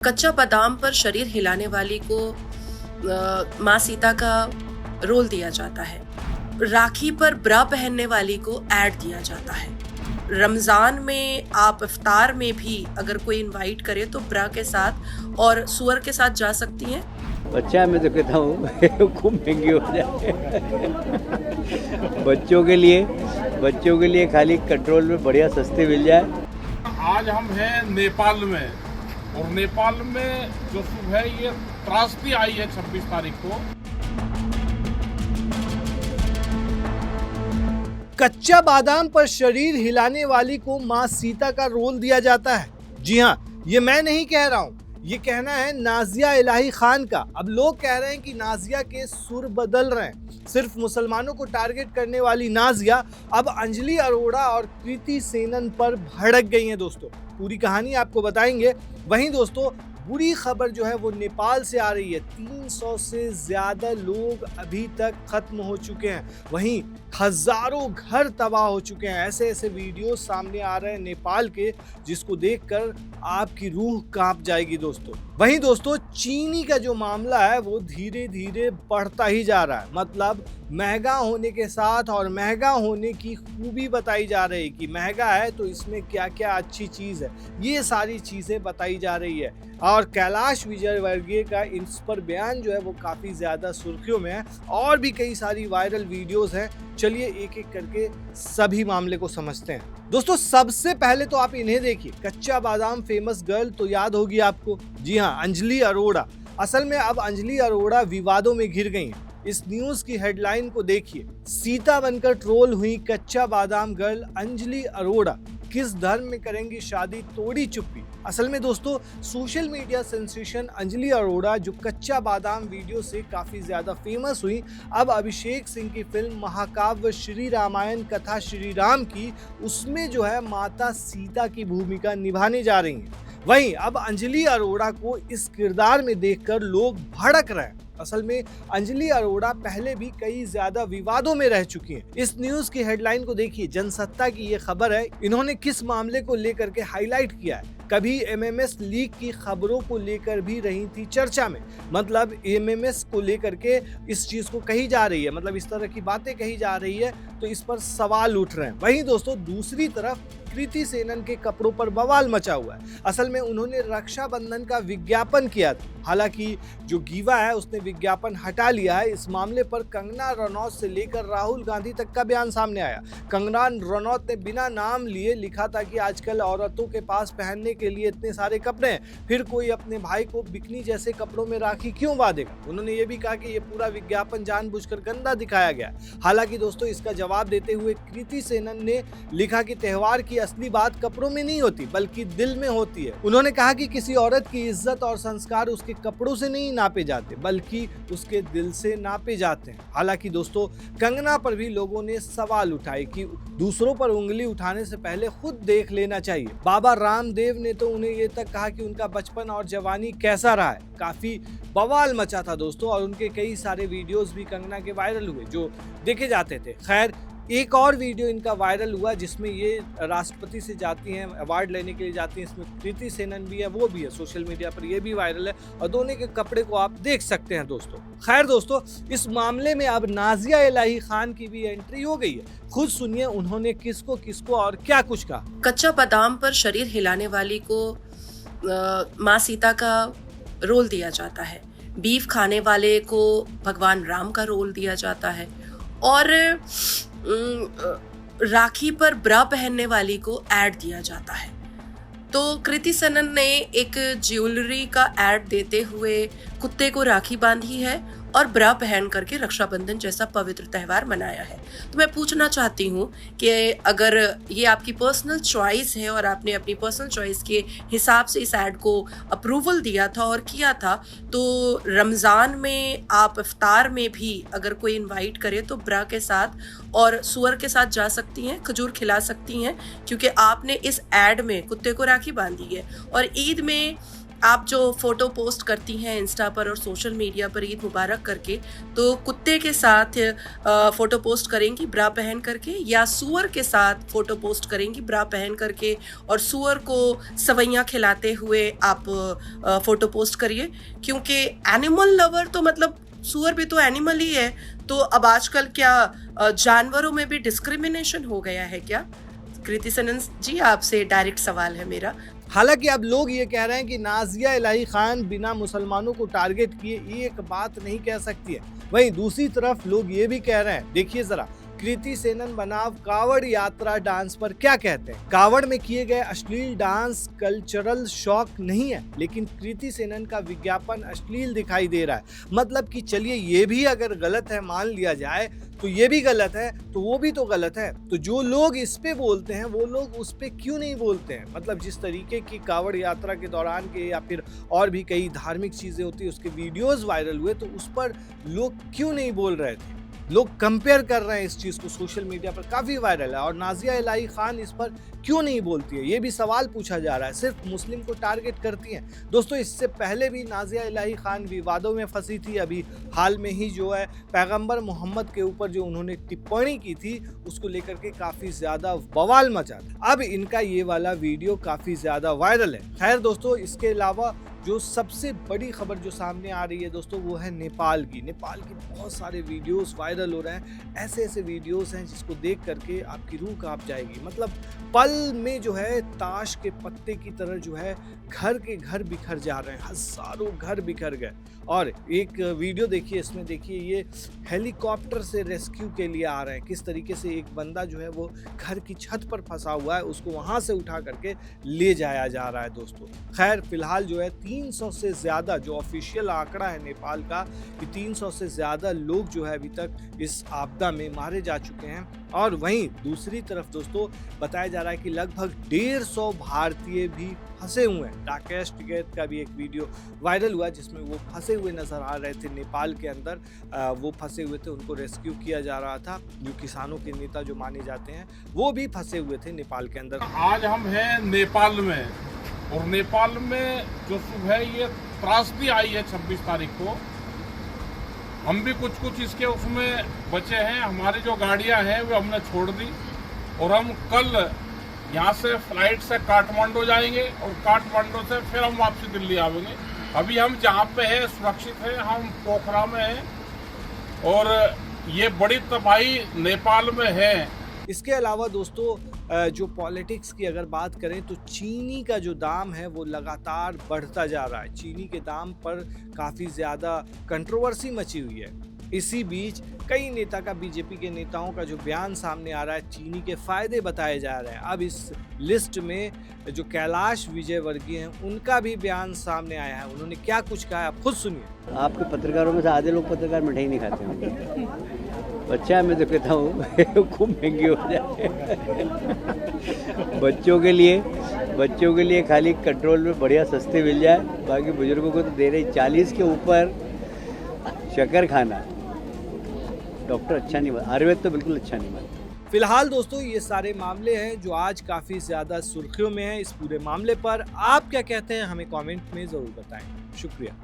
कच्चा बादाम पर शरीर हिलाने वाली को माँ सीता का रोल दिया जाता है। राखी पर ब्रा पहनने वाली को ऐड दिया जाता है। रमज़ान में आप इफ्तार में भी अगर कोई इनवाइट करे तो ब्रा के साथ और सुअर के साथ जा सकती हैं। अच्छा, मैं तो कहता हूँ खूब महंगी हो जाए। बच्चों के लिए खाली कंट्रोल में बढ़िया सस्ते मिल जाए। आज हम हैं नेपाल में और नेपाल में जो शुभ है ये त्रासदी आई है 26 तारीख को। कच्चा बादाम पर शरीर हिलाने वाली को मां सीता का रोल दिया जाता है। जी हाँ, ये मैं नहीं कह रहा हूँ, ये कहना है नाजिया इलाही खान का। अब लोग कह रहे हैं कि नाजिया के सुर बदल रहे हैं। सिर्फ मुसलमानों को टारगेट करने वाली नाजिया अब अंजलि अरोड़ा और कृति सेनन पर भड़क गई हैं। दोस्तों, पूरी कहानी आपको बताएंगे। वहीं दोस्तों, बुरी खबर जो है वो नेपाल से आ रही है। 300 से ज्यादा लोग अभी तक खत्म हो चुके हैं। वहीं हजारों घर तबाह हो चुके हैं। ऐसे ऐसे वीडियो सामने आ रहे हैं नेपाल के, जिसको देखकर आपकी रूह कांप जाएगी दोस्तों। वहीं दोस्तों, चीनी का जो मामला है वो धीरे धीरे बढ़ता ही जा रहा है। मतलब महंगा होने के साथ और महंगा होने की खूबी बताई जा रही है कि महंगा है तो इसमें क्या क्या अच्छी चीज़ है, ये सारी चीज़ें बताई जा रही है। और कैलाश विजयवर्गीय का इस पर बयान जो है वो काफ़ी ज़्यादा सुर्खियों में है। और भी कई सारी वायरल वीडियोस हैं। चलिए एक एक करके सभी मामले को समझते हैं। दोस्तों, सबसे पहले तो आप इन्हें देखिए। कच्चा बादाम फेमस गर्ल तो याद होगी आपको। जी हाँ, अंजलि अरोड़ा। असल में अब अंजलि अरोड़ा विवादों में घिर गई हैं। इस न्यूज की हेडलाइन को देखिए। सीता बनकर ट्रोल हुई कच्चा बादाम गर्ल अंजलि अरोड़ा, किस धर्म में करेंगी शादी, तोड़ी चुप्पी। असल में दोस्तों, social media sensation Anjali Arora जो कच्चा बादाम वीडियो से काफी ज्यादा फेमस हुई, अब अभिषेक सिंह की फिल्म महाकाव्य श्री रामायण कथा श्री राम की, उसमें जो है माता सीता की भूमिका निभाने जा रही हैं। वहीं अब अंजलि अरोड़ा को इस किरदार में देखकर लोग भड़क रहे हैं। असल में अंजलि अरोड़ा पहले भी कई ज्यादा विवादों में रह चुकी हैं। इस न्यूज की हेडलाइन को देखिए। जनसत्ता की ये खबर है। इन्होंने किस मामले को लेकर के हाईलाइट किया है। कभी एमएमएस लीक की खबरों को लेकर भी रही थी चर्चा में। मतलब एमएमएस को लेकर के इस चीज को कही जा रही है, मतलब इस तरह की बातें कही जा रही है, तो इस पर सवाल उठ रहे हैं। वहीं दोस्तों, दूसरी तरफ कृति सेनन के कपड़ों पर बवाल मचा हुआ है। असल में उन्होंने रक्षाबंधन का विज्ञापन किया था। हालांकि जो गीवा है उसने विज्ञापन हटा लिया है। इस मामले पर कंगना रनौत से लेकर राहुल गांधी तक का बयान सामने आया। कंगना रनौत ने बिना नाम लिए लिखा था कि आजकल औरतों के पास पहनने के लिए इतने सारे कपड़े हैं, फिर कोई अपने भाई को बिकनी जैसे कपड़ों में राखी क्यों बांधेगा। उन्होंने ये भी कहा कि ये पूरा विज्ञापन जानबूझकर गंदा दिखाया गया। हालांकि दोस्तों, इसका जवाब देते हुए कृति सेनन ने लिखा कि त्योहार की असली बात कपड़ों में नहीं होती बल्कि दिल में होती है। उन्होंने कहा कि किसी औरत की इज्जत और संस्कार उसके कपड़ों से नहीं नापे जाते बल्कि उसके दिल से नापे जाते हैं। हालांकि दोस्तों, कंगना पर भी लोगों ने सवाल उठाए कि दूसरों पर उंगली उठाने से पहले खुद देख लेना चाहिए। बाबा रामदेव ने तो उन्हें ये तक कहा कि उनका बचपन और जवानी कैसा रहा है। काफी बवाल मचा था दोस्तों, और उनके कई सारे वीडियोस भी कंगना के वायरल हुए जो देखे जाते थे। खैर, एक और वीडियो इनका वायरल हुआ जिसमें ये राष्ट्रपति से जाती हैं, अवार्ड लेने के लिए जाती हैं। इसमें कृति सेनन भी है, वो भी है। सोशल मीडिया पर ये भी वायरल है और दोनों के कपड़े को आप देख सकते हैं दोस्तों। खैर दोस्तों, इस मामले में अब नाजिया इलाही खान की भी एंट्री हो गई है। खुद सुनिए उन्होंने किसको किसको और क्या कुछ कहा। कच्चा बादाम पर शरीर हिलाने वाली को माँ सीता का रोल दिया जाता है। बीफ खाने वाले को भगवान राम का रोल दिया जाता है। और राखी पर ब्रा पहनने वाली को ऐड दिया जाता है। तो कृति सेनन ने एक ज्वेलरी का ऐड देते हुए कुत्ते को राखी बांधी है और ब्रा पहन करके रक्षाबंधन जैसा पवित्र त्यौहार मनाया है। तो मैं पूछना चाहती हूँ कि अगर ये आपकी पर्सनल चॉइस है और आपने अपनी पर्सनल चॉइस के हिसाब से इस ऐड को अप्रूवल दिया था और किया था, तो रमज़ान में आप इफ्तार में भी अगर कोई इनवाइट करे तो ब्रा के साथ और सुअर के साथ जा सकती हैं, खजूर खिला सकती हैं, क्योंकि आपने इस ऐड में कुत्ते को राखी बांधी है। और ईद में आप जो फोटो पोस्ट करती हैं इंस्टा पर और सोशल मीडिया पर ईद मुबारक करके, तो कुत्ते के साथ फोटो पोस्ट करेंगी ब्रा पहन करके, या सूअर के साथ फोटो पोस्ट करेंगी ब्रा पहन करके और सूअर को सवैयां खिलाते हुए आप फोटो पोस्ट करिए? क्योंकि एनिमल लवर तो मतलब सूअर भी तो एनिमल ही है, तो अब आजकल क्या जानवरों में भी डिस्क्रिमिनेशन हो गया है क्या? कृति सनन जी, आपसे डायरेक्ट सवाल है मेरा। हालांकि अब लोग ये कह रहे हैं कि नाजिया इलाही खान बिना मुसलमानों को टारगेट किए एक बात नहीं कह सकती है। वहीं दूसरी तरफ लोग ये भी कह रहे हैं, देखिए जरा कृति सेनन बनाम कावड़ यात्रा डांस पर क्या कहते हैं। कावड़ में किए गए अश्लील डांस कल्चरल शॉक नहीं है, लेकिन कृति सेनन का विज्ञापन अश्लील दिखाई दे रहा है। मतलब कि चलिए ये भी अगर गलत है मान लिया जाए, तो ये भी गलत है तो वो भी तो गलत है। तो जो लोग इस पे बोलते हैं वो लोग उस पे क्यों नहीं बोलते हैं? मतलब जिस तरीके की कावड़ यात्रा के दौरान के या फिर और भी कई धार्मिक चीजें होती है उसके वीडियोस वायरल हुए, तो उस पर लोग क्यों नहीं बोल रहे थे? लोग कंपेयर कर रहे हैं इस चीज को, सोशल मीडिया पर काफी वायरल है। और नाजिया इलाही खान इस पर क्यों नहीं बोलती है, ये भी सवाल पूछा जा रहा है। सिर्फ मुस्लिम को टारगेट करती हैं। दोस्तों, इससे पहले भी नाजिया इलाही खान विवादों में फंसी थी। अभी हाल में ही जो है पैगंबर मोहम्मद के ऊपर जो उन्होंने टिप्पणी की थी उसको लेकर के काफी ज्यादा बवाल मचा था। अब इनका ये वाला वीडियो काफी ज्यादा वायरल है। खैर दोस्तों, इसके अलावा जो सबसे बड़ी खबर जो सामने आ रही है दोस्तों, वो है नेपाल की। नेपाल की बहुत सारे वीडियोस वायरल हो रहे हैं। ऐसे ऐसे वीडियोस हैं जिसको देख करके आपकी रूह कांप जाएगी। मतलब पल में जो है ताश के पत्ते की तरह जो है घर के घर बिखर जा रहे हैं, हजारों घर बिखर गए। और एक वीडियो देखिए, इसमें देखिए ये हेलीकॉप्टर से रेस्क्यू के लिए आ रहे हैं। किस तरीके से एक बंदा जो है वो घर की छत पर फंसा हुआ है, उसको वहां से उठा करके ले जाया जा रहा है दोस्तों। खैर फिलहाल जो है 300 से ज़्यादा, जो ऑफिशियल आंकड़ा है नेपाल का, कि 300 से ज़्यादा लोग जो है अभी तक इस आपदा में मारे जा चुके हैं। और वहीं दूसरी तरफ दोस्तों बताया जा रहा है कि लगभग 150 भारतीय भी फंसे हुए हैं। राकेश टिकैत का भी एक वीडियो वायरल हुआ जिसमें वो फंसे हुए नजर आ रहे थे नेपाल के अंदर। वो फंसे हुए थे, उनको रेस्क्यू किया जा रहा था। जो किसानों के नेता जो माने जाते हैं वो भी फंसे हुए थे नेपाल के अंदर। आज हम हैं नेपाल में, और नेपाल में जो सुबह ये त्रासदी आई है 26 तारीख को, हम भी कुछ इसके उसमें बचे हैं। हमारी जो गाड़ियां हैं वो हमने छोड़ दी, और हम कल यहाँ से फ्लाइट से काठमांडू जाएंगे और काठमांडू से फिर हम वापसी दिल्ली आवेंगे। अभी हम जहाँ पे हैं सुरक्षित हैं, हम पोखरा में हैं, और ये बड़ी तबाही नेपाल में है। इसके अलावा दोस्तों जो पॉलिटिक्स की अगर बात करें तो चीनी का जो दाम है वो लगातार बढ़ता जा रहा है। चीनी के दाम पर काफ़ी ज़्यादा कंट्रोवर्सी मची हुई है। इसी बीच कई नेता का, बीजेपी के नेताओं का जो बयान सामने आ रहा है, चीनी के फायदे बताए जा रहे हैं। अब इस लिस्ट में जो कैलाश विजयवर्गीय हैं उनका भी बयान सामने आया है। उन्होंने क्या कुछ कहा है आप खुद सुनिए। आपके पत्रकारों में से आधे लोग पत्रकार मिठाई नहीं खाते होंगे। अच्छा, मैं तो कहता हूँ खूब महंगी हो जाए। बच्चों के लिए खाली कंट्रोल में बढ़िया सस्ते मिल जाए। बाकी बुजुर्गों को तो दे रहे 40 के ऊपर शक्कर खाना। डॉक्टर अच्छा नहीं मानता, आयुर्वेद तो बिल्कुल अच्छा नहीं मानता। फिलहाल दोस्तों ये सारे मामले हैं जो आज काफ़ी ज़्यादा सुर्खियों में हैं। इस पूरे मामले पर आप क्या कहते हैं हमें कमेंट में ज़रूर बताएं। शुक्रिया।